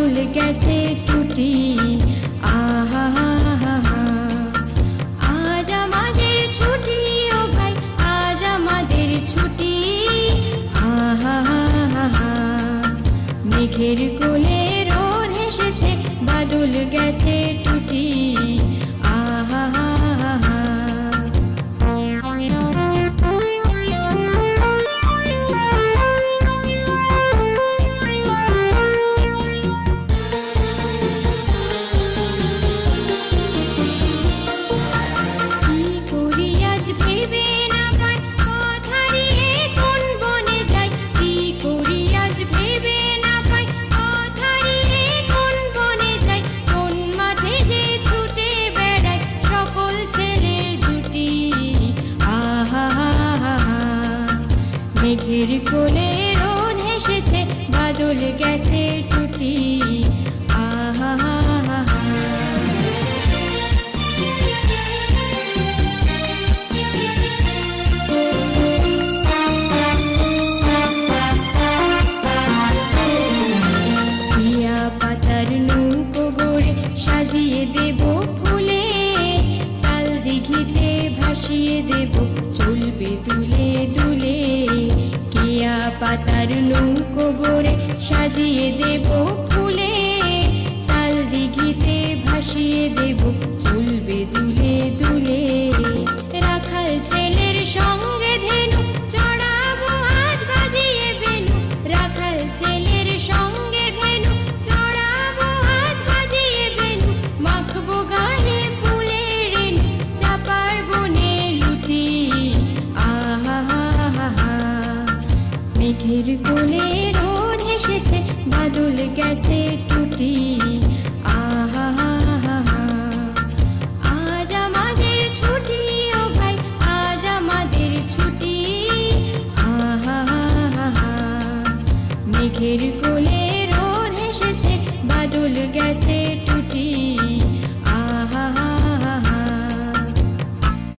বাদল গেছে টুটি। আহা হা হা হা, আজ আমাদের ছুটি ও ভাই, আজ আমাদের ছুটি। আহা হা হা হা, মেঘের কোলে রোদ হেসেছে, বাদল গেছে টুটি। আহা হা হা হা, মেঘের কোলে রোদ হেসেছে, বাদল গেছে টুটি। আহা হা হা হা, টিয়া পাতার নৌকো গড়ে সাজিয়ে দেব ফুলে, তাল দিঘিতে ভাসিয়ে দেব চলবে দুলে দুলে। টিয়া পাতার নৌকো গড়ে সাজিয়ে দেব ফুলে, তাল দিঘিতে ভাসিয়ে দেব চলবে দুলে দুলে। রাখাল ছেলের সঙ্গে ধেনু চড়াবো আজ বাজিয়ে বেনু, রাখাল ছেলের সঙ্গে ধেনু চড়াবো আজ বাজিয়ে বেনু। মাখবো গায়ে ফুলের রেণু, চাপার বনে লুটি। আহা হা হা হা, মেঘের কোলে রোদ হেসেছে, বাদল গেছে টুটি। আহা হা হা হা, আজ আমাদের ছুটি ও ভাই, আজ আমাদের ছুটি। আহা হা হা হা, মেঘের